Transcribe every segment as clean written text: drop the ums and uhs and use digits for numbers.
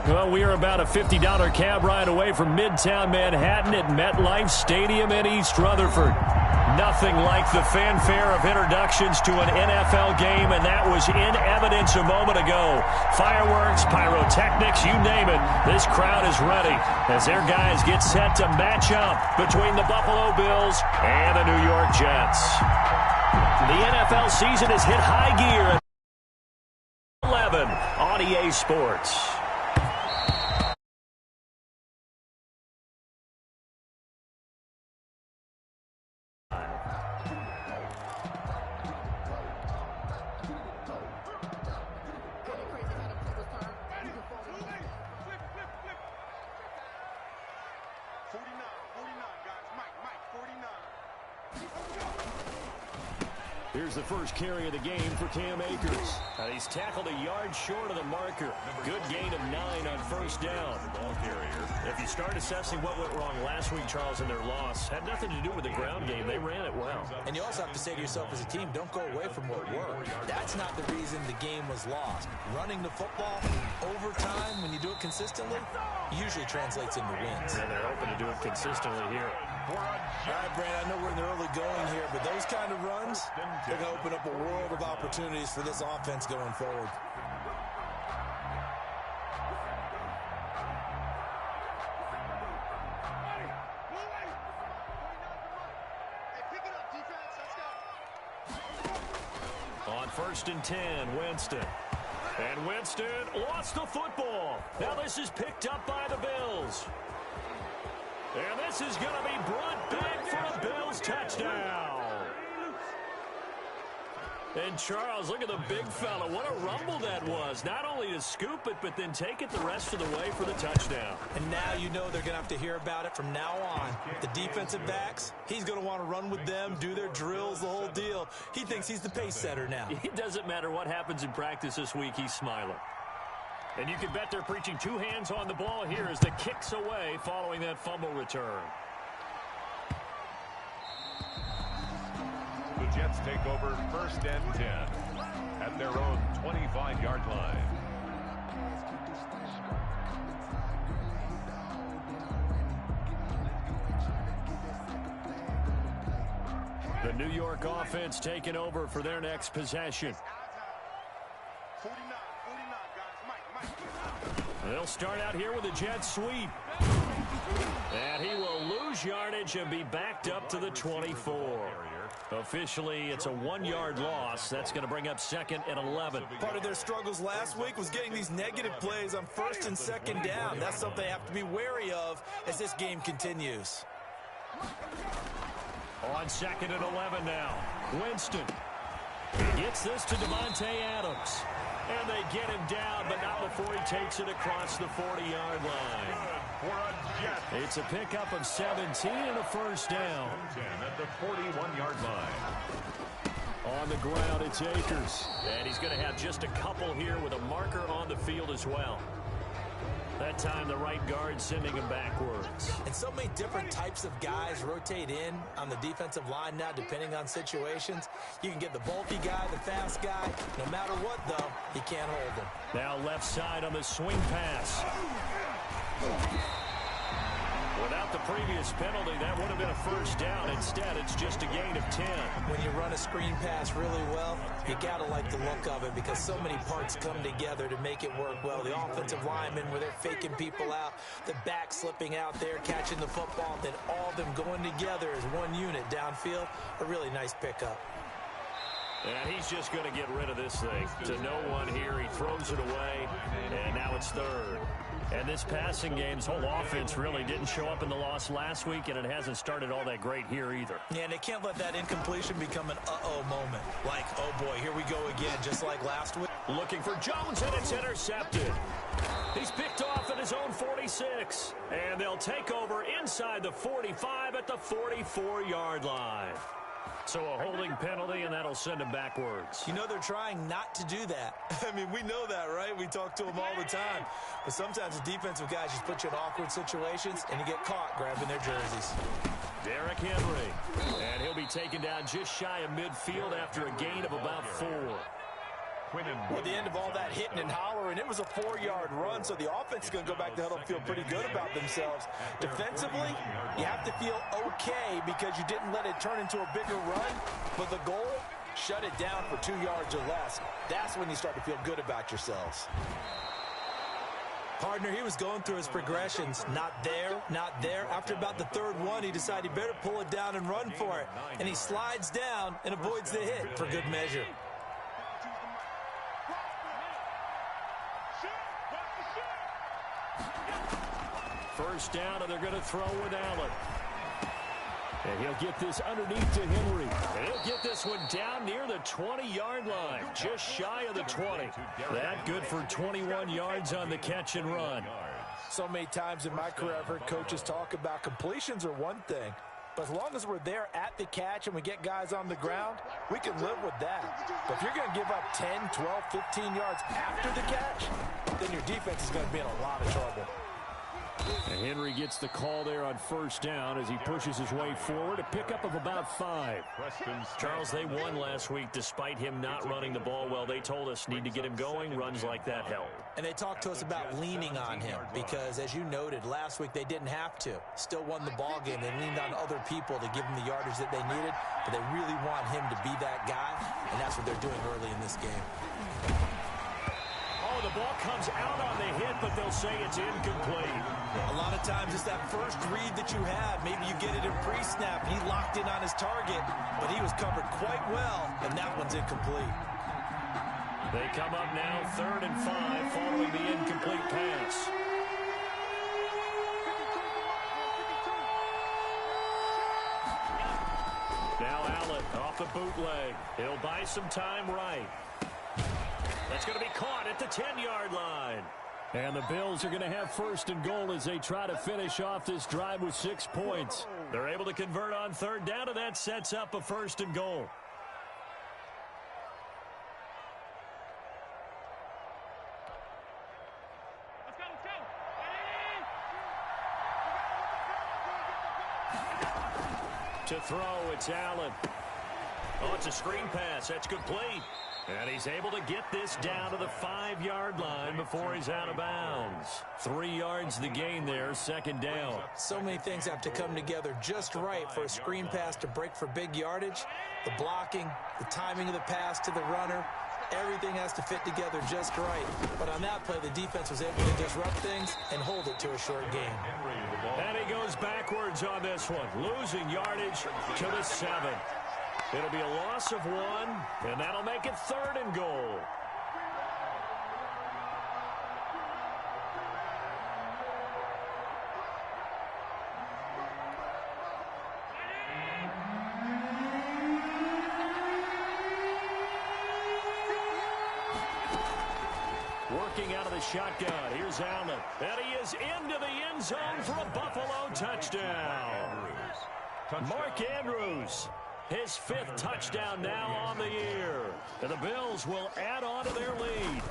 Well, we are about a $50 cab ride away from Midtown Manhattan at MetLife Stadium in East Rutherford. Nothing like the fanfare of introductions to an NFL game, and that was in evidence a moment ago. Fireworks, pyrotechnics, you name it. This crowd is ready as their guys get set to match up between the Buffalo Bills and the New York Jets. The NFL season has hit high gear at 11 on EA Sports. Here's the first carry of the game for Cam Akers. He's tackled a yard short of the marker. Good gain of 9 on first down. Ball carrier. If you start assessing what went wrong last week, Charles, in their loss, had nothing to do with the ground game. They ran it well. And you also have to say to yourself as a team, don't go away from what worked. That's not the reason the game was lost. Running the football overtime, when you do it consistently, usually translates into wins. And they're hoping to do it consistently here. All right, Brandon, I know we're in the early going here, but those kind of runs, they're going to open up a world of opportunities for this offense going forward. On 1st and 10, Winston. And Winston lost the football. Now this is picked up by the Bills. And this is going to be brought back for a Bills touchdown. And Charles, look at the big fella. What a rumble that was. Not only to scoop it, but then take it the rest of the way for the touchdown. And now you know they're going to have to hear about it from now on. The defensive backs, he's going to want to run with them, do their drills, the whole deal. He thinks he's the pace setter now. It doesn't matter what happens in practice this week, he's smiling. And you can bet they're preaching 2 hands on the ball here as the kick's away following that fumble return. The Jets take over 1st and 10 at their own 25-yard line. The New York offense taking over for their next possession. They'll start out here with a jet sweep. And he will lose yardage and be backed up to the 24. Officially, it's a 1-yard loss. That's going to bring up 2nd and 11. Part of their struggles last week was getting these negative plays on 1st and 2nd down. That's something they have to be wary of as this game continues. On 2nd and 11 now, Winston gets this to Devontae Adams. And they get him down, but not before he takes it across the 40-yard line. It's a pickup of 17 and a first down. At the 41-yard line. On the ground, it's Akers. And he's going to have just a couple here with a marker on the field as well. That time, the right guard sending him backwards. And so many different types of guys rotate in on the defensive line now, depending on situations. You can get the bulky guy, the fast guy. No matter what, though, he can't hold him. Now left side on the swing pass. Without the previous penalty, that would have been a first down. Instead, it's just a gain of 10. When you run a screen pass really well, you got to like the look of it because so many parts come together to make it work well. The offensive linemen, where they're faking people out, the back slipping out there, catching the football, then all of them going together as one unit downfield. A really nice pickup. And he's just going to get rid of this thing. To no one here, he throws it away, and now it's 3rd. And this passing game's whole offense really didn't show up in the loss last week, and it hasn't started all that great here either. Yeah, and they can't let that incompletion become an uh-oh moment. Like, oh boy, here we go again, just like last week. Looking for Jones, and it's intercepted. He's picked off at his own 46. And they'll take over inside the 45 at the 44-yard line. So a holding penalty, and that'll send him backwards. You know they're trying not to do that. I mean, we know that, right? We talk to them all the time. But sometimes the defensive guys just put you in awkward situations, and you get caught grabbing their jerseys. Derrick Henry. And he'll be taken down just shy of midfield after a gain of about 4. At the end of all that hitting and hollering, it was a 4-yard run, so the offense is going to go back to the huddle and feel pretty good about themselves. Defensively, you have to feel okay because you didn't let it turn into a bigger run, but the goal, shut it down for 2 yards or less. That's when you start to feel good about yourselves. Partner, he was going through his progressions. Not there, not there. After about the third one, he decided he better pull it down and run for it. And he slides down and avoids the hit for good measure. First down, and they're going to throw with Allen. And he'll get this underneath to Henry. And he'll get this one down near the 20-yard line, just shy of the 20. That good for 21 yards on the catch and run. So many times in my career, I've heard coaches talk about completions are one thing. But as long as we're there at the catch and we get guys on the ground, we can live with that. But if you're going to give up 10, 12, 15 yards after the catch, then your defense is going to be in a lot of trouble. And Henry gets the call there on first down as he pushes his way forward. A pickup of about 5. Charles, they won last week despite him not running the ball well. They told us need to get him going. Runs like that help. And they talked to us about leaning on him because, as you noted, last week they didn't have to. Still won the ball game. They leaned on other people to give them the yardage that they needed, but they really want him to be that guy, and that's what they're doing early in this game. The ball comes out on the hit, but they'll say it's incomplete. A lot of times it's that first read that you have. Maybe you get it in pre-snap. He locked in on his target, but he was covered quite well, and that one's incomplete. They come up now 3rd and 5 following the incomplete pass. Now Allen off the bootleg. He'll buy some time right. That's going to be caught at the 10-yard line. And the Bills are going to have 1st and goal as they try to finish off this drive with 6 points. They're able to convert on 3rd down, and that sets up a 1st and goal. To throw, it's Allen. Oh, it's a screen pass. That's complete. And he's able to get this down to the 5-yard line before he's out of bounds. 3 yards the gain there, 2nd down. So many things have to come together just right for a screen pass to break for big yardage. The blocking, the timing of the pass to the runner, everything has to fit together just right. But on that play, the defense was able to disrupt things and hold it to a short gain. And he goes backwards on this one, losing yardage to the 7. It'll be a loss of 1, and that'll make it 3rd and goal. Working out of the shotgun. Here's Allen. And he is into the end zone for a Buffalo touchdown. Mark Andrews. His 5th touchdown now on the year. And the Bills will add on to their lead.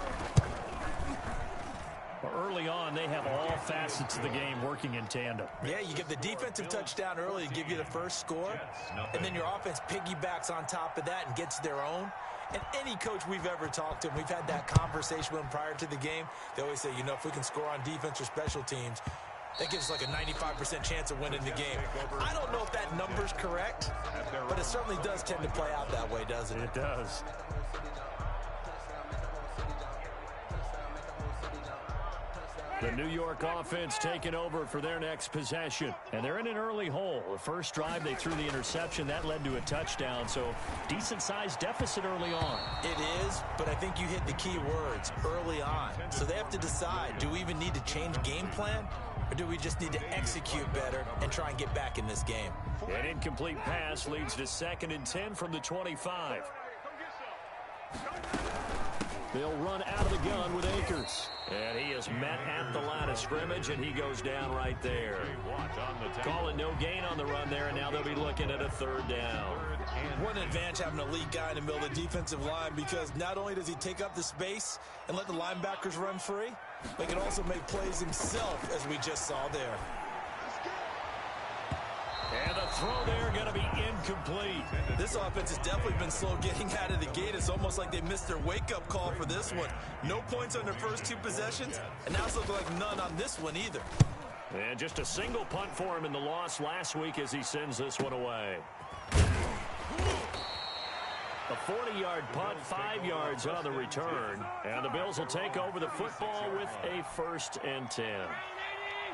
Early on, they have all facets of the game working in tandem. Yeah, you get the defensive touchdown early to give you the first score, and then your offense piggybacks on top of that and gets their own. And any coach we've ever talked to, we've had that conversation with them prior to the game, they always say, you know, if we can score on defense or special teams, that gives us like a 95% chance of winning the game. I don't know if that number's correct, but it certainly does tend to play out that way, doesn't it? It does. The New York offense taking over for their next possession. And they're in an early hole. The first drive, they threw the interception. That led to a touchdown. So decent-sized deficit early on. It is, but I think you hit the key words, early on. So they have to decide, do we even need to change game plan? Or do we just need to execute better and try and get back in this game? An incomplete pass leads to 2nd and 10 from the 25. They'll run out of the gun with Akers. And he is met at the line of scrimmage, and he goes down right there. Call it no gain on the run there, and now they'll be looking at a 3rd down. What an advantage having an elite guy in the middle of the defensive line, because not only does he take up the space and let the linebackers run free, but he can also make plays himself, as we just saw there. And the throw there going to be incomplete. This offense has definitely been slow getting out of the gate. It's almost like they missed their wake-up call for this one. No points on their first 2 possessions, and now it's looking like none on this one either. And just a single punt for him in the loss last week as he sends this one away. A 40-yard punt, 5 yards on the return. And the Bills will take over the football with a 1st and 10.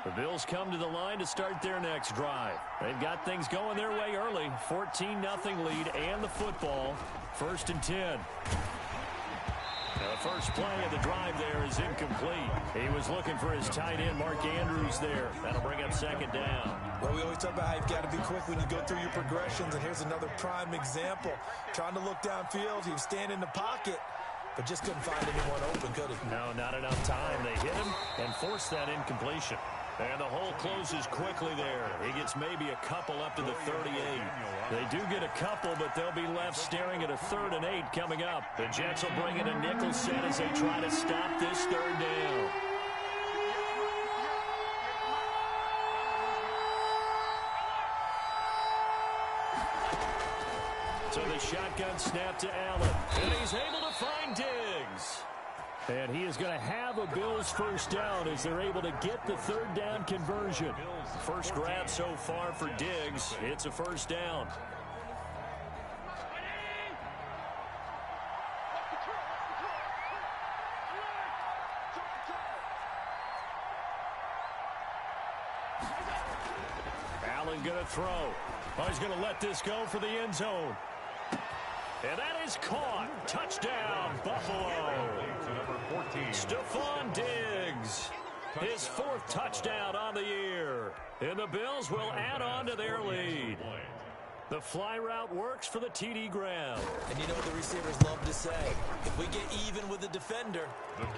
The Bills come to the line to start their next drive. They've got things going their way early. 14-0 lead and the football. 1st and 10. Now the first play of the drive there is incomplete. He was looking for his tight end, Mark Andrews, there. That'll bring up 2nd down. Well, we always talk about how you've got to be quick when you go through your progressions, and here's another prime example. Trying to look downfield, he was standing in the pocket, but just couldn't find anyone open, could he? No, not enough time. They hit him and forced that incompletion. And the hole closes quickly there. He gets maybe a couple up to the 38. They do get a couple, but they'll be left staring at a 3rd and 8 coming up. The Jets will bring in a nickel set as they try to stop this 3rd down. So the shotgun snap to Allen. And he's able to find Diggs. And he is going to have a Bills 1st down as they're able to get the 3rd down conversion. First grab so far for Diggs. It's a 1st down. Allen going to throw. Oh, he's going to let this go for the end zone. And that is caught. Touchdown, Buffalo. Stephon Diggs, his 4th touchdown on the year. And the Bills will add on to their lead. The fly route works for the TD grab. And you know what the receivers love to say? If we get even with the defender,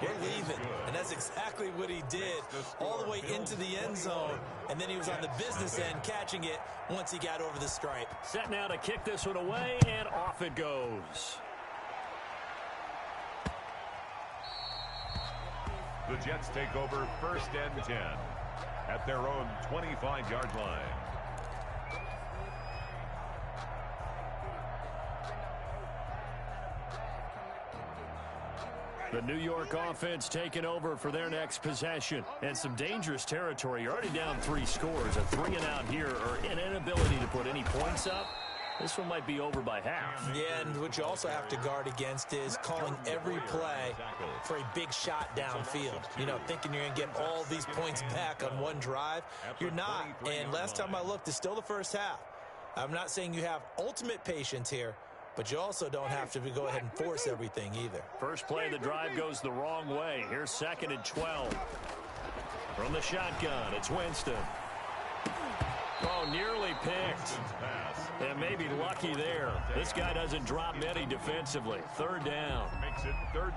we're leaving. And that's exactly what he did, all the way into the end zone. And then he was on the business end catching it once he got over the stripe. Set now to kick this one away, and off it goes. The Jets take over 1st and 10 at their own 25-yard line. The New York offense taking over for their next possession. And some dangerous territory. You're already down 3 scores. A 3 and out here, or an inability to put any points up. This one might be over by half. Yeah, and what you also have to guard against is calling every play for a big shot downfield. You know, thinking you're going to get all these points back on one drive. You're not. And last time I looked, it's still the first half. I'm not saying you have ultimate patience here, but you also don't have to go ahead and force everything either. First play of the drive goes the wrong way. Here's 2nd and 12. From the shotgun, it's Winston. Oh, nearly picked. And maybe lucky there. This guy doesn't drop many defensively. 3rd down.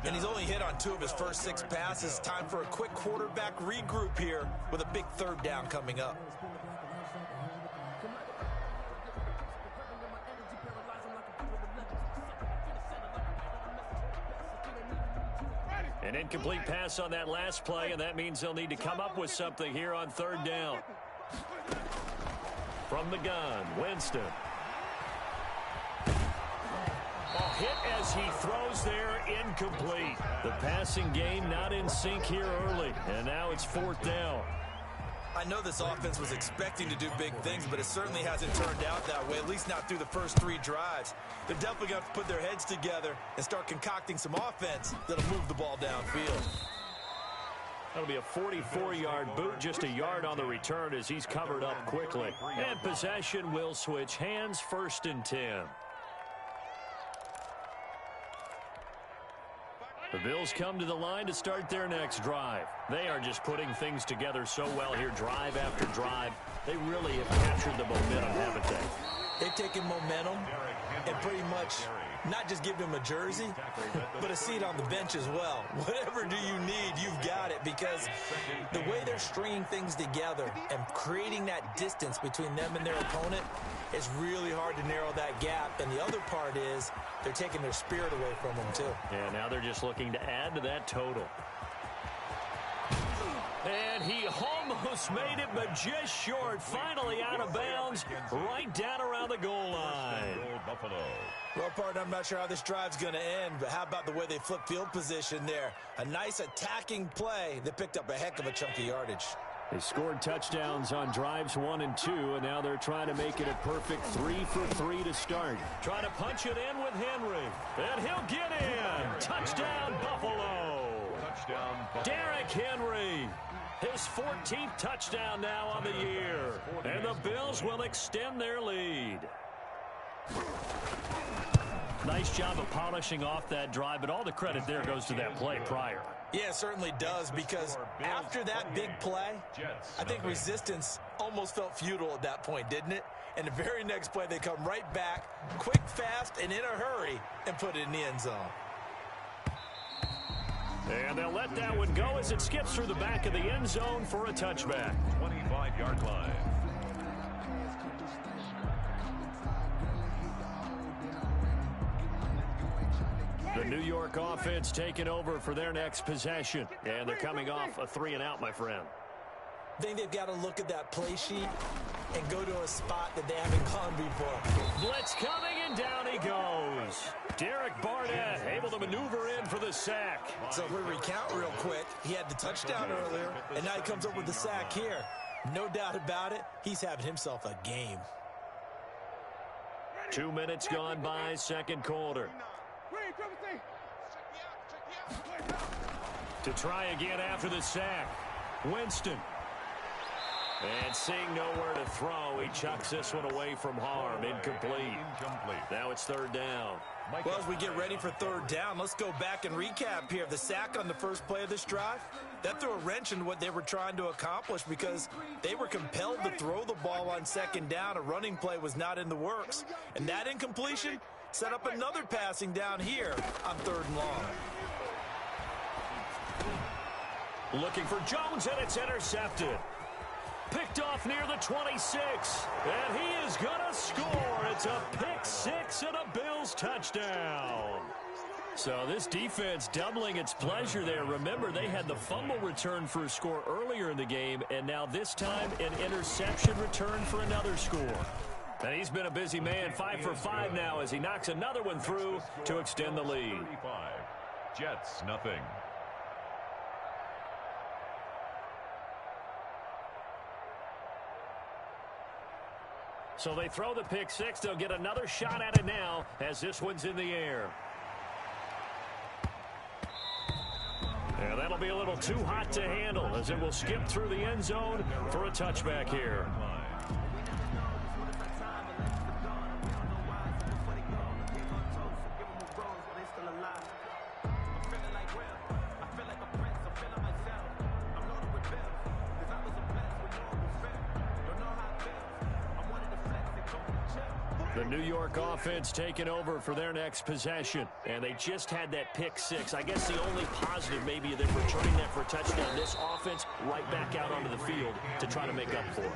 And he's only hit on 2 of his first 6 passes. Time for a quick quarterback regroup here with a big 3rd down coming up. An incomplete pass on that last play, and that means they'll need to come up with something here on 3rd down. From the gun, Winston. Oh, hit as he throws there, incomplete. The passing game not in sync here early, and now it's 4th down. I know this offense was expecting to do big things, but it certainly hasn't turned out that way, at least not through the first 3 drives. They're definitely going to have to put their heads together and start concocting some offense that'll move the ball downfield. That'll be a 44-yard boot, just a yard on the return as he's covered up quickly. And possession will switch hands, 1st and 10. The Bills come to the line to start their next drive. They are just putting things together so well here, drive after drive. They really have captured the momentum, haven't they? They've taken momentum and pretty much not just give him a jersey, but a seat on the bench as well. Whatever do you need, you've got it, because the way they're stringing things together and creating that distance between them and their opponent, it's really hard to narrow that gap. And the other part is they're taking their spirit away from them, too. Yeah, now they're just looking to add to that total. And And he almost made it, but just short. Finally out of bounds, right down around the goal line. Well, partner, I'm not sure how this drive's going to end, but how about the way they flip field position there? A nice attacking play that picked up a heck of a chunk of yardage. They scored touchdowns on drives 1 and 2, and now they're trying to make it a perfect 3 for 3 to start. Trying to punch it in with Henry, and he'll get in. Touchdown, Buffalo. Touchdown, Buffalo. Derrick Henry, his 14th touchdown now on the year, and the Bills will extend their lead. Nice job of polishing off that drive, but all the credit there goes to that play prior. Yeah, it certainly does, because after that big play, I think resistance almost felt futile at that point, didn't it? And the very next play, they come right back, quick, fast, and in a hurry, and put it in the end zone. And they'll let that one go as it skips through the back of the end zone for a touchback. 25-yard line. The New York offense taking over for their next possession. And they're coming off a 3-and-out, my friend. I think they've got to look at that play sheet and go to a spot that they haven't gone before. Blitz coming, and down he goes. Derek Barnett able to maneuver in for the sack. So if we recount real quick, he had the touchdown earlier, and now he comes up with the sack here. No doubt about it, he's having himself a game. 2 minutes gone by, second quarter. To try again after the sack. Winston. And seeing nowhere to throw, he chucks this one away from harm. Incomplete. Now it's third down. Well, as we get ready for third down, let's go back and recap here. The sack on the first play of this drive, that threw a wrench in what they were trying to accomplish because they were compelled to throw the ball on second down. A running play was not in the works. And that incompletion set up another passing down here on third and long. Looking for Jones, and it's intercepted. Picked off near the 26, and he is going to score. It's a pick six and a Bills touchdown. So this defense doubling its pleasure there. Remember, they had the fumble return for a score earlier in the game, and now this time an interception return for another score. And he's been a busy man, 5 for 5 now as he knocks another one through to extend the lead. 35. Jets, nothing. So they throw the pick six. They'll get another shot at it now as this one's in the air. And that'll be a little too hot to handle as it will skip through the end zone for a touchback here. The New York offense taking over for their next possession. And they just had that pick six. I guess the only positive maybe they're returning that for a touchdown. This offense right back out onto the field to try to make up for it.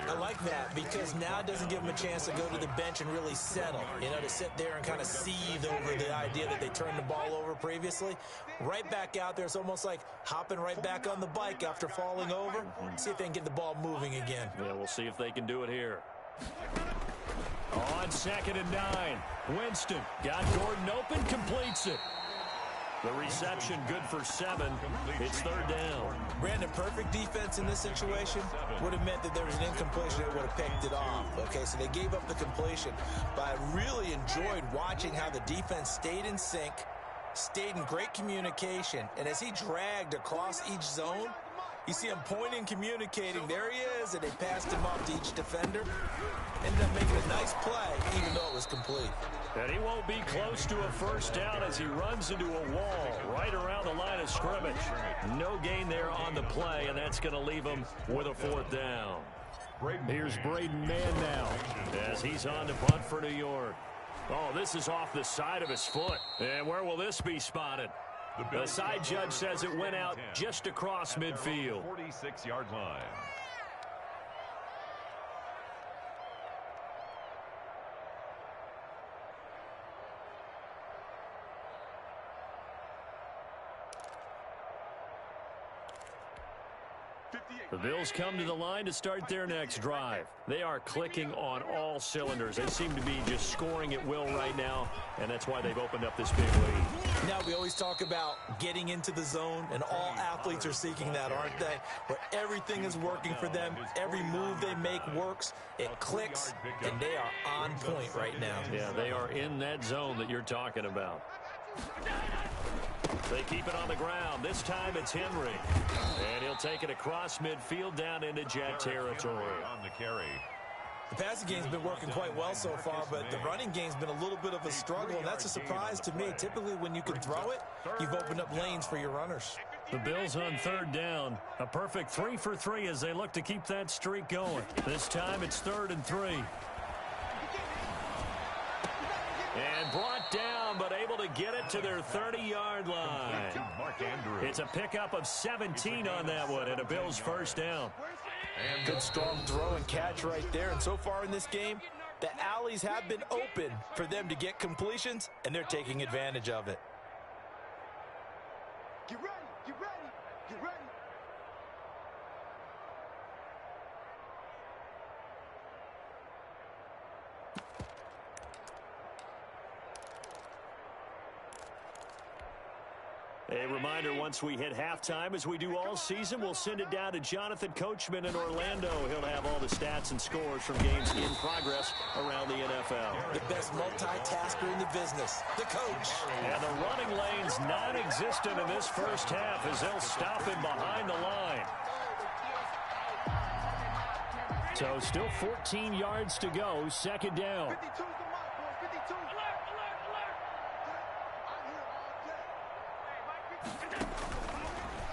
I like that because now it doesn't give them a chance to go to the bench and really settle. You know, to sit there and kind of seethe over the idea that they turned the ball over previously. Right back out there. It's almost like hopping right back on the bike after falling over. See if they can get the ball moving again. Yeah, we'll see if they can do it here. On 2nd and 9, Winston got Gordon open, completes it. The reception good for 7. It's third down. Brandon, perfect defense in this situation would have meant that there was an incompletion that would have picked it off. Okay, so they gave up the completion. But I really enjoyed watching how the defense stayed in sync, stayed in great communication, and as he dragged across each zone, you see him pointing, communicating. There he is, and they passed him off to each defender. Ended up making a nice play, even though it was complete. And he won't be close to a first down as he runs into a wall right around the line of scrimmage. No gain there on the play, and that's going to leave him with a fourth down. Here's Braden Mann now as he's on to punt for New York. Oh, this is off the side of his foot. And where will this be spotted? The side judge says it went out just across midfield. 46-yard line. The Bills come to the line to start their next drive. They are clicking on all cylinders. They seem to be just scoring at will right now, and that's why they've opened up this big lead. Now, we always talk about getting into the zone, and all athletes are seeking that, aren't they? Where everything is working for them. Every move they make works. It clicks, and they are on point right now. Yeah, they are in that zone that you're talking about. They keep it on the ground. This time it's Henry. And he'll take it across midfield down into Jet territory. On the carry. The passing game's been working quite well so far, but the running game's been a little bit of a struggle, and that's a surprise to me. Typically, when you can throw it, you've opened up lanes for your runners. The Bills on third down. A perfect 3 for 3 as they look to keep that streak going. This time it's 3rd and 3. And brought down, but able to get it to their 30-yard line. It's a pickup of 17 on that one, and a Bills first down. Good strong throw and catch right there. And so far in this game, the alleys have been open for them to get completions, and they're taking advantage of it. Get ready, get ready, get ready. A reminder, once we hit halftime, as we do all season, we'll send it down to Jonathan Coachman in Orlando. He'll have all the stats and scores from games in progress around the NFL. The best multitasker in the business, the coach. And the running lane's non-existent in this first half as they'll stop him behind the line. So still 14 yards to go, second down. 52's the mark, boys, 52. Alert, alert, alert.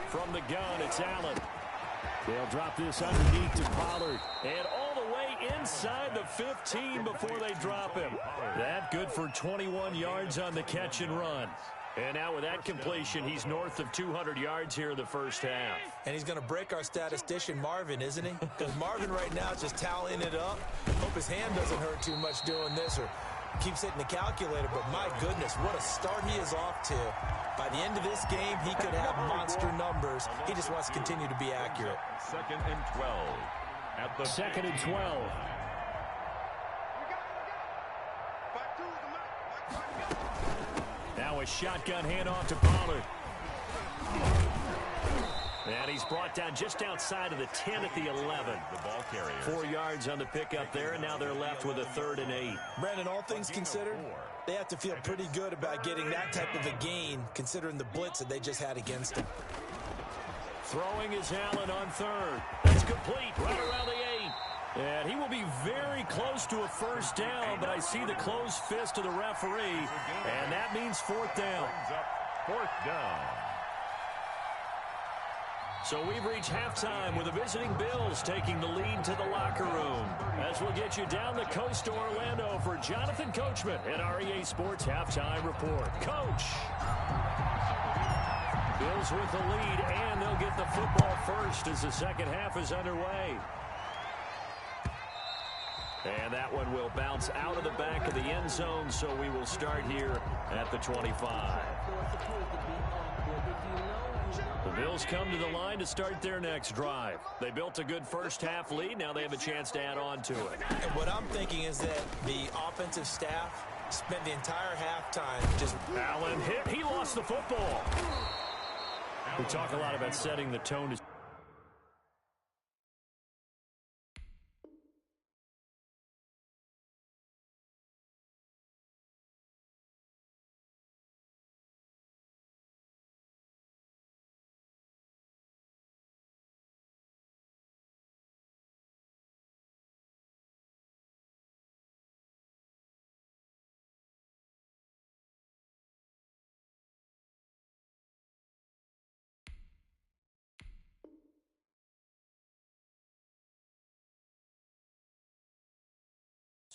From the gun, it's Allen. They'll drop this underneath to Pollard. And all the way inside the 15 before they drop him. That good for 21 yards on the catch and run. And now with that completion, he's north of 200 yards here in the first half. And he's going to break our statistician, Marvin, isn't he? Because Marvin right now is just tallying it up. Hope his hand doesn't hurt too much doing this or keeps hitting the calculator. But my goodness, what a start he is off to. By the end of this game, he could have monster numbers. He just wants to continue to be accurate. 2nd and 12. At the 2nd and 12. Now a shotgun handoff to Pollard. And he's brought down just outside of the 10 at the 11. The ball carrier. 4 yards on the pickup there, and now they're left with a 3rd and 8. Brandon, all things considered, they have to feel pretty good about getting that type of a gain, considering the blitz that they just had against him. Throwing is Allen on 3rd. That's complete right around the 8. And he will be very close to a first down, but I see the closed fist of the referee, and that means 4th down. 4th down. So we've reached halftime with the visiting Bills taking the lead to the locker room. As we'll get you down the coast to Orlando for Jonathan Coachman at our EA Sports Halftime Report. Coach! Bills with the lead, and they'll get the football first as the second half is underway. And that one will bounce out of the back of the end zone, so we will start here at the 25. The Bills come to the line to start their next drive. They built a good first half lead. Now they have a chance to add on to it. And what I'm thinking is that the offensive staff spent the entire halftime just... Allen hit. He lost the football. We talk a lot about setting the tone.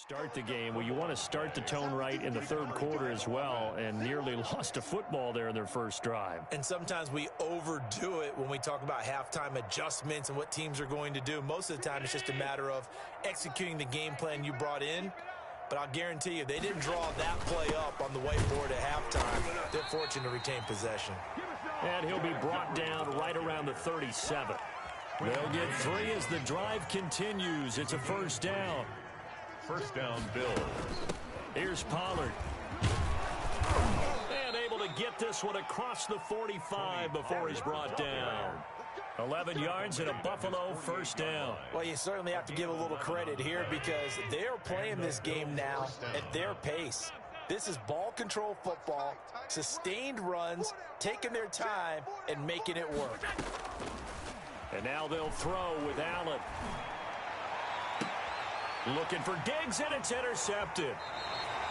Start the game. Well, you want to start the tone right in the third quarter as well, and nearly lost a football there in their first drive. And sometimes we overdo it when we talk about halftime adjustments and what teams are going to do. Most of the time, it's just a matter of executing the game plan you brought in. But I'll guarantee you, they didn't draw that play up on the whiteboard at halftime. They're fortunate to retain possession. And he'll be brought down right around the 37. They'll get 3 as the drive continues. It's a first down. First down, Bills. Here's Pollard. And able to get this one across the 45 before he's brought down. 11 yards and a Buffalo first down. Well, you certainly have to give a little credit here because they're playing this game now at their pace. This is ball control football, sustained runs, taking their time, and making it work. And now they'll throw with Allen. Looking for Diggs, and it's intercepted.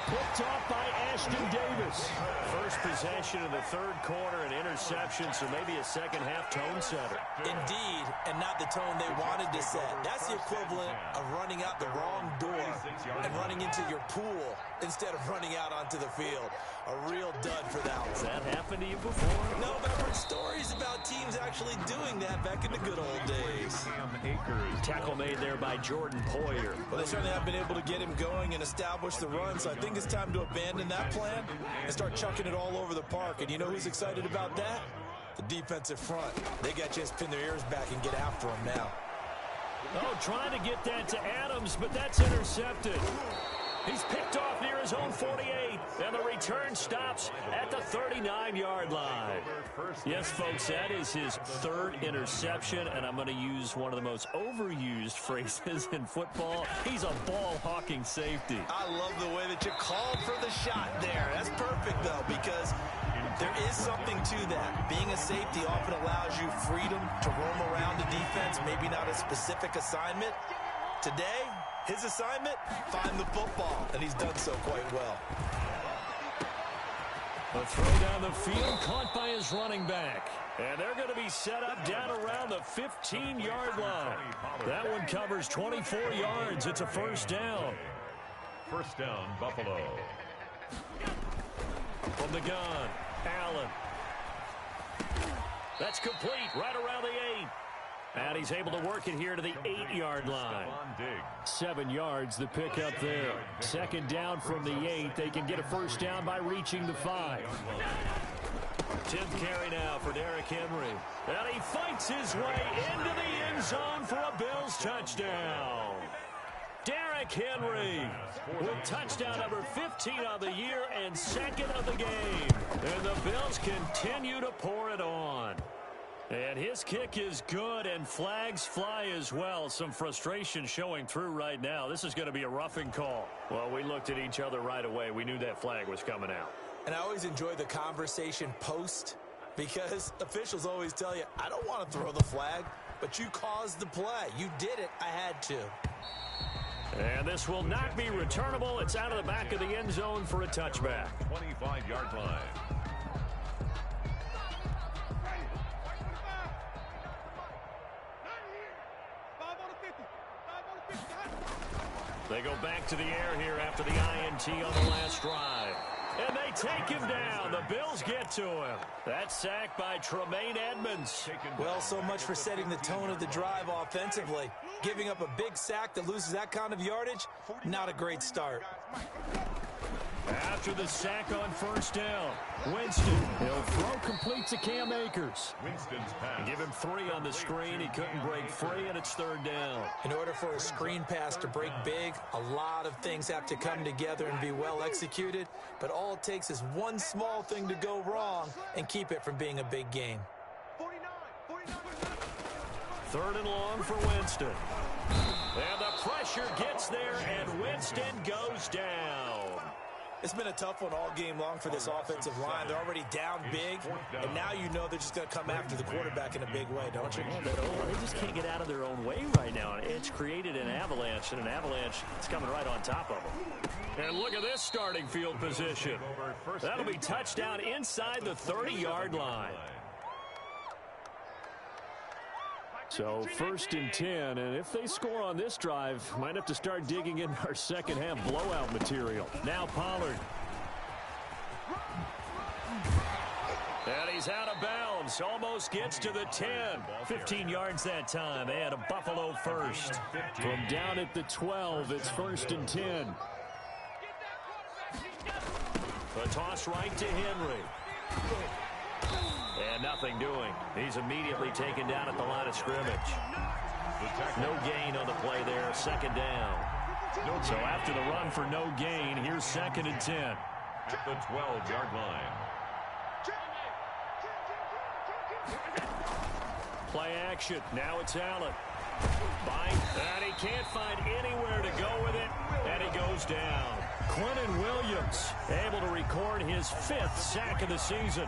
Picked off by Ashton Davis. First possession of the third quarter, an interception, so maybe a second-half tone setter. Indeed, and not the tone they wanted to set. That's the equivalent of running out the wrong door and running into your pool instead of running out onto the field. A real dud for that one. Has that happened to you before? No, but I've heard stories about teams actually doing that back in the good old days. Tackle made there by Jordan Poyer. Well, they certainly have been able to get him going and establish the run, so I think it's time to abandon that plan and start chucking it all over the park. And you know who's excited about that? The defensive front. They got to just pin their ears back and get after him now. Oh, trying to get that to Adams, but that's intercepted. He's picked off near his own 48, and the return stops at the 39-yard line. Yes, folks, that is his third interception, and I'm going to use one of the most overused phrases in football. He's a ball-hawking safety. I love the way that you called for the shot there. That's perfect, though, because there is something to that. Being a safety often allows you freedom to roam around the defense, maybe not a specific assignment. Today, his assignment, find the football, and he's done so quite well. A throw down the field, caught by his running back. And they're going to be set up down around the 15-yard line. That one covers 24 yards. It's a first down. First down, Buffalo. From the gun, Allen. That's complete right around the 8. And he's able to work it here to the 8-yard line. 7 yards, the pickup there. Second down from the 8. They can get a first down by reaching the 5. 10th carry now for Derrick Henry. And he fights his way into the end zone for a Bills touchdown. Derrick Henry with touchdown number 15 of the year and second of the game. And the Bills continue to pour it on. And his kick is good, and flags fly as well. Some frustration showing through right now. This is going to be a roughing call. Well, we looked at each other right away. We knew that flag was coming out. And I always enjoy the conversation post because officials always tell you, I don't want to throw the flag, but you caused the play. You did it. I had to. And this will not be returnable. It's out of the back of the end zone for a touchback. 25-yard line. They go back to the air here after the INT on the last drive. And they take him down. The Bills get to him. That sack by Tremaine Edmonds. Well, so much for setting the tone of the drive offensively. Giving up a big sack that loses that kind of yardage, not a great start. After the sack on first down, Winston, he'll throw complete to Cam Akers. Winston's pass. Give him 3 on the screen. He couldn't break free, and it's third down. In order for a screen pass to break big, a lot of things have to come together and be well executed, but all it takes is one small thing to go wrong and keep it from being a big game. 3rd and long for Winston. And the pressure gets there, and Winston goes down. It's been a tough one all game long for this offensive line. They're already down big, and now you know they're just going to come after the quarterback in a big way, don't you? They just can't get out of their own way right now. It's created an avalanche, and an avalanche is coming right on top of them. And look at this starting field position. That'll be touchdown inside the 30-yard line. So 1st and 10, and if they score on this drive, might have to start digging in our second half blowout material. Now Pollard. And he's out of bounds. Almost gets to the 10. 15 yards that time, and a Buffalo first. From down at the 12, it's 1st and 10. A toss right to Henry. And nothing doing. He's immediately taken down at the line of scrimmage. No gain on the play there. Second down. So after the run for no gain, here's 2nd and 10. At the 12-yard line. Play action. Now it's Allen. And he can't find anywhere to go with it. And he goes down. Quentin Williams able to record his 5th sack of the season.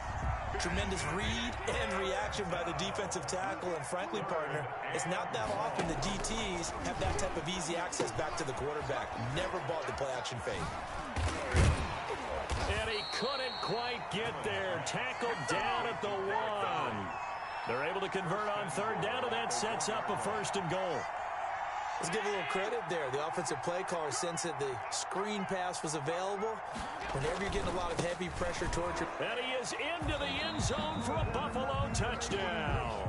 Tremendous read and reaction by the defensive tackle. And frankly, partner, it's not that often the DTs have that type of easy access back to the quarterback. Never bought the play-action fake. And he couldn't quite get there. Tackled down at the 1. They're able to convert on 3rd down, and that sets up a 1st and goal. Let's give a little credit there. The offensive play caller sensed that the screen pass was available. Whenever you're getting a lot of heavy pressure towards your... And he is into the end zone for a Buffalo touchdown.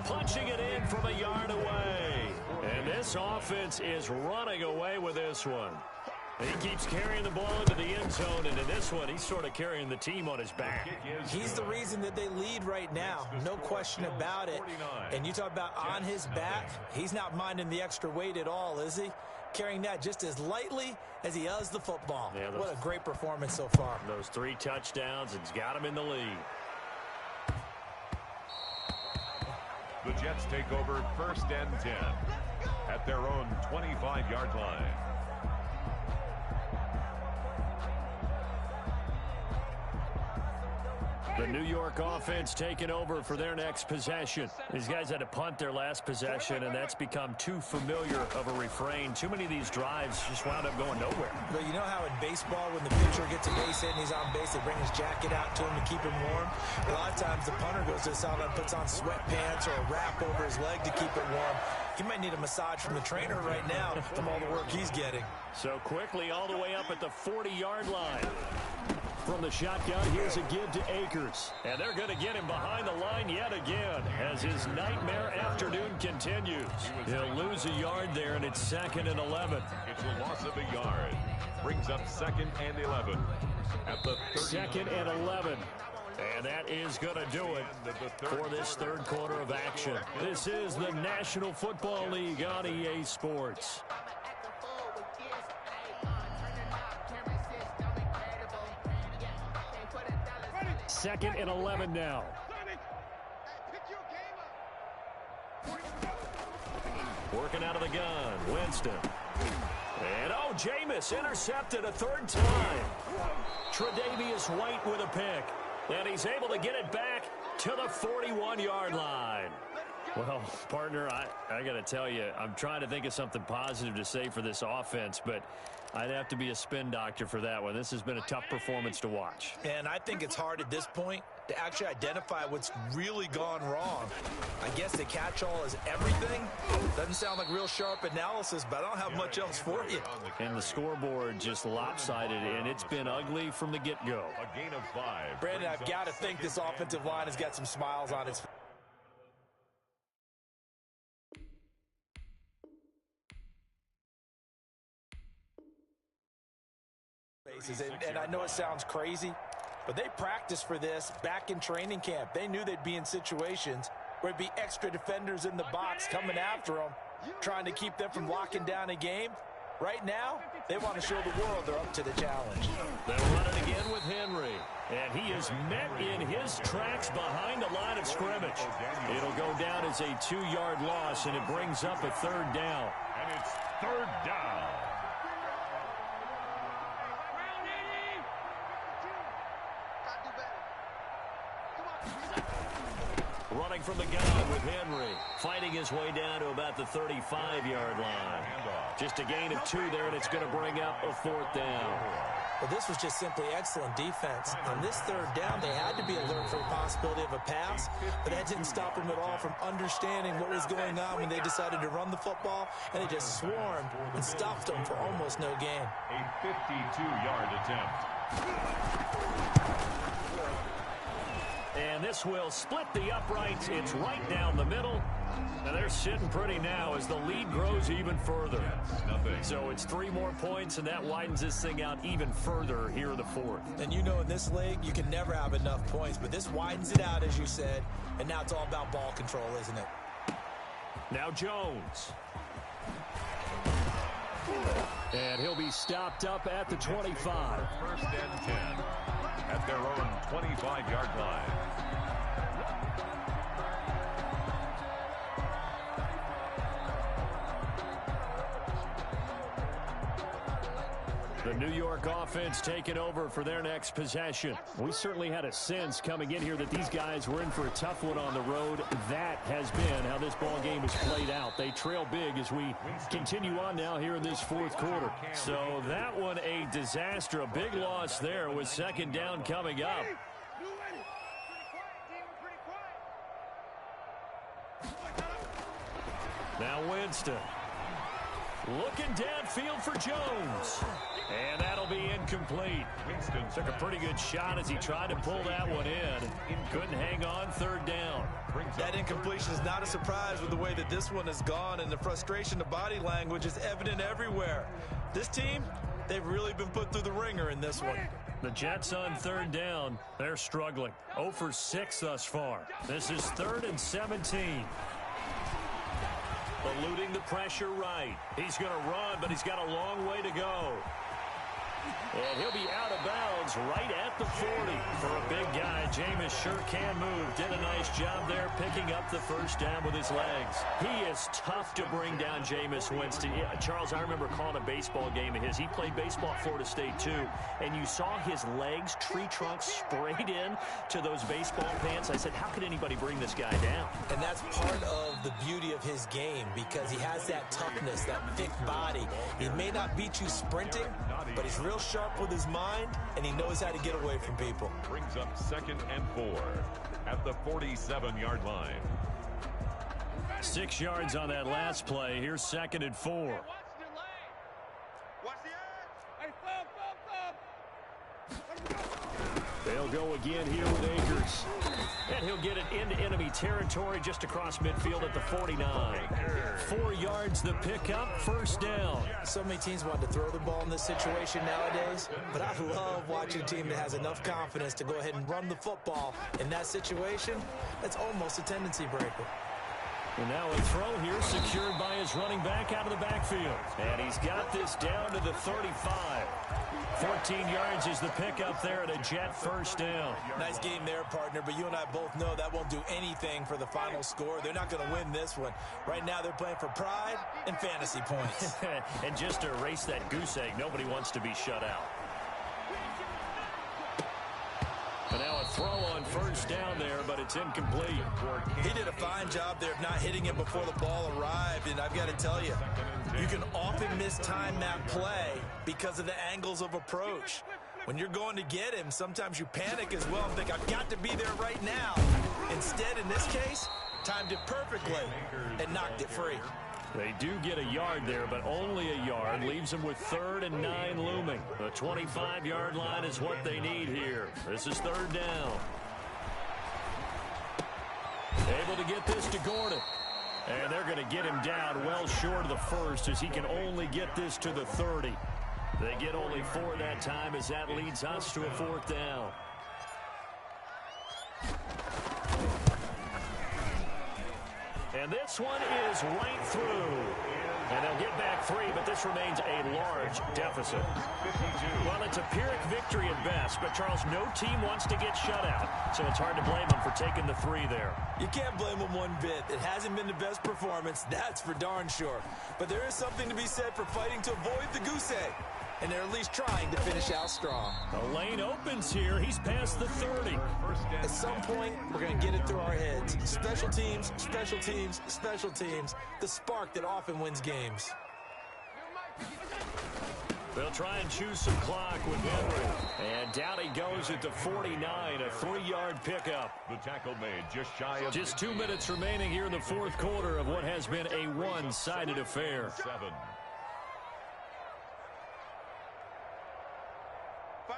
Punching it in from a yard away. And this offense is running away with this one. He keeps carrying the ball into the end zone, and in this one, he's sort of carrying the team on his back. He's the reason that they lead right now. No question about it. And you talk about on his back, he's not minding the extra weight at all, is he? Carrying that just as lightly as he does the football. Yeah, what a great performance so far. Those 3 touchdowns, it's got him in the lead. The Jets take over 1st and 10 at their own 25-yard line. The New York offense taking over for their next possession. These guys had to punt their last possession, and that's become too familiar of a refrain. Too many of these drives just wound up going nowhere. But you know how in baseball, when the pitcher gets a base hit and he's on base, they bring his jacket out to him to keep him warm? A lot of times the punter goes to the sideline, puts on sweatpants or a wrap over his leg to keep it warm. He might need a massage from the trainer right now from all the work he's getting. So quickly all the way up at the 40-yard line. From the shotgun, here's a give to Akers. And they're going to get him behind the line yet again as his nightmare afternoon continues. He'll lose a yard there, and it's 2nd and 11. It's a loss of a yard. Brings up 2nd and 11. At the 2nd and 11. And that is going to do it for this 3rd quarter of action. This is the National Football League on EA Sports. 2nd and 11 now. Working out of the gun, Winston. And oh, Jameis intercepted a 3rd time. Tre'Davious White with a pick. And he's able to get it back to the 41-yard line. Well, partner, I got to tell you, I'm trying to think of something positive to say for this offense, but I'd have to be a spin doctor for that one. This has been a tough performance to watch. And I think it's hard at this point to actually identify what's really gone wrong. I guess the catch-all is everything. Doesn't sound like real sharp analysis, but I don't have much else for you. And the scoreboard just lopsided, and it's been ugly from the get-go. A gain of 5. Brandon, I've got to think this offensive line has got some smiles on its face. And I know it sounds crazy, but they practiced for this back in training camp. They knew they'd be in situations where it'd be extra defenders in the box coming after them, trying to keep them from locking down a game. Right now, they want to show the world they're up to the challenge. They'll run it again with Henry. And he is met in his tracks behind the line of scrimmage. It'll go down as a 2-yard loss, and it brings up a 3rd down. And it's 3rd down. Running from the gun with Henry. Fighting his way down to about the 35-yard line. Just a gain of 2 there, and it's going to bring up a 4th down. Well, this was just simply excellent defense. On this 3rd down, they had to be alert for the possibility of a pass, but that didn't stop them at all from understanding what was going on when they decided to run the football, and they just swarmed and stopped them for almost no gain. A 52-yard attempt. And this will split the uprights. It's right down the middle. Now they're sitting pretty now as the lead grows even further. So it's 3 more points, and that widens this thing out even further here in the fourth. And you know in this league, you can never have enough points, but this widens it out, as you said, and now it's all about ball control, isn't it? Now Jones. And he'll be stopped up at the 25. First and 10 at their own 25-yard line. The New York offense taking over for their next possession. We certainly had a sense coming in here that these guys were in for a tough one on the road. That has been how this ball game has played out. They trail big as we continue on now here in this fourth quarter. So that one a disaster. A big loss there with second down coming up. Now Winston. Looking downfield for Jones. And that'll be incomplete. Winston took a pretty good shot as he tried to pull that one in. Couldn't hang on, third down. That incompletion is not a surprise with the way that this one has gone, and the frustration of body language is evident everywhere. This team, they've really been put through the ringer in this one. The Jets on third down. They're struggling. 0 for 6 thus far. This is 3rd and 17. Eluding the pressure right. He's going to run, but he's got a long way to go. And he'll be out of bounds right at the 40. For a big guy, Jameis sure can move. Did a nice job there picking up the first down with his legs. He is tough to bring down, Jameis Winston. Yeah, Charles, I remember calling a baseball game of his. He played baseball at Florida State too. And you saw his legs, tree trunks sprayed in to those baseball pants. I said, how could anybody bring this guy down? And that's part of the beauty of his game because he has that toughness, that thick body. He may not beat you sprinting, but he's real sharp with his mind, and he knows how to get away from people. Brings up 2nd and 4 at the 47-yard line. 6 yards on that last play. Here's 2nd and 4. They'll go again here with Akers. And he'll get it into enemy territory just across midfield at the 49. 4 yards the pickup, first down. So many teams want to throw the ball in this situation nowadays, but I love watching a team that has enough confidence to go ahead and run the football. In that situation, that's almost a tendency breaker. And now a throw here secured by his running back out of the backfield. And he's got this down to the 35. 14 yards is the pickup there at a Jet first down. Nice game there, partner, but you and I both know that won't do anything for the final score. They're not going to win this one. Right now they're playing for pride and fantasy points. And just to erase that goose egg, nobody wants to be shut out. And now a throw on first down there, but it's incomplete. He did a fine job there of not hitting it before the ball arrived, and I've got to tell you, you can often mistime that play because of the angles of approach. When you're going to get him, sometimes you panic as well and think, I've got to be there right now. Instead, in this case, timed it perfectly and knocked it free. They do get a yard there, but only a yard. Leaves them with 3rd and 9 looming. The 25-yard line is what they need here. This is 3rd down. Able to get this to Gordon. And they're going to get him down well short of the first as he can only get this to the 30. They get only 4 that time as that leads us to a 4th down. And this one is right through. And they'll get back 3, but this remains a large deficit. Well, it's a Pyrrhic victory at best, but Charles, no team wants to get shut out, so it's hard to blame them for taking the 3 there. You can't blame them one bit. It hasn't been the best performance, that's for darn sure. But there is something to be said for fighting to avoid the goose egg. And they're at least trying to finish out strong. The lane opens here. He's past the 30. At some point, we're going to get it through our heads. Special teams, special teams, special teams. The spark that often wins games. They'll try and choose some clock with Henry. And down he goes at the 49, a 3-yard pickup. The tackle made just shy of... Just 2 minutes remaining here in the fourth quarter of what has been a one-sided affair. 7.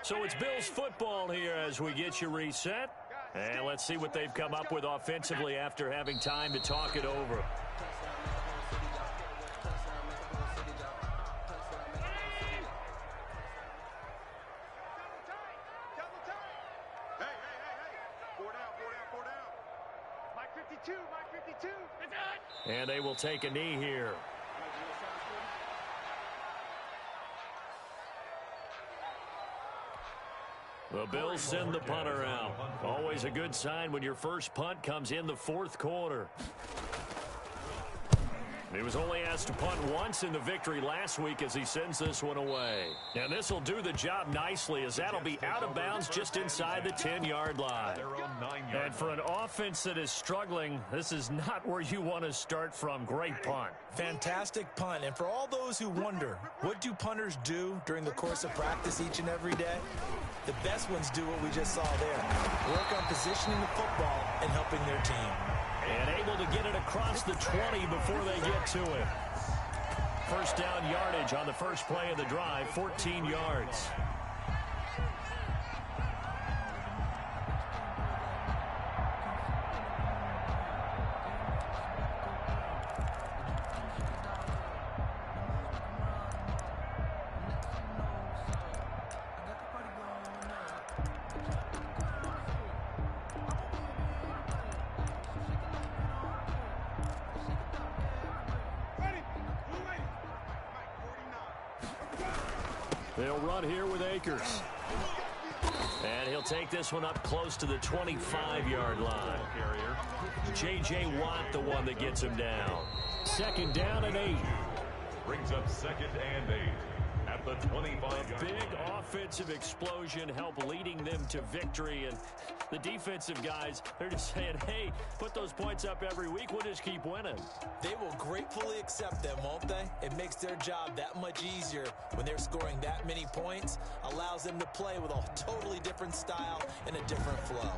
So it's Bills football here as we get you reset. And let's see what they've come up with offensively after having time to talk it over. And they will take a knee here. The Bills send the punter out. Always a good sign when your first punt comes in the fourth quarter. He was only asked to punt once in the victory last week as he sends this one away. And this will do the job nicely as that'll be out of bounds just inside the 10-yard line. And for an offense that is struggling, this is not where you want to start from. Great punt. Fantastic punt. And for all those who wonder, what do punters do during the course of practice each and every day? The best ones do what we just saw there. Work on positioning the football and helping their team. And able to get it across the 20 before they get to it. First down yardage on the first play of the drive, 14 yards. They'll run here with Akers. And he'll take this one up close to the 25-yard line. J.J. Watt, the one that gets him down. Second down and 8. Brings up second and 8 at the 25-yard line. Big offensive explosion help leading them to victory. And the defensive guys, they're just saying, hey, put those points up every week. We'll just keep winning. They will gratefully accept them, won't they? It makes their job that much easier when they're scoring that many points. Allows them to play with a totally different style and a different flow.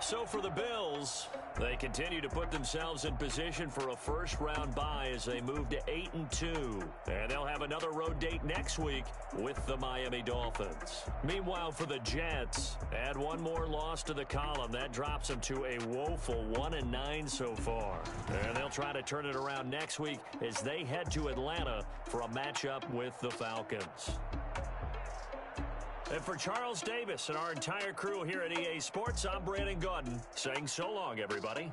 So for the Bills, they continue to put themselves in position for a first-round bye as they move to 8-2. And they'll have another road date next week with the Miami Dolphins. Meanwhile, for the Jets, add one more loss to the column. That drops them to a woeful 1-9 so far. And they'll try to turn it around next week as they head to Atlanta for a matchup with the Falcons. And for Charles Davis and our entire crew here at EA Sports, I'm Brandon Gaudin saying so long, everybody.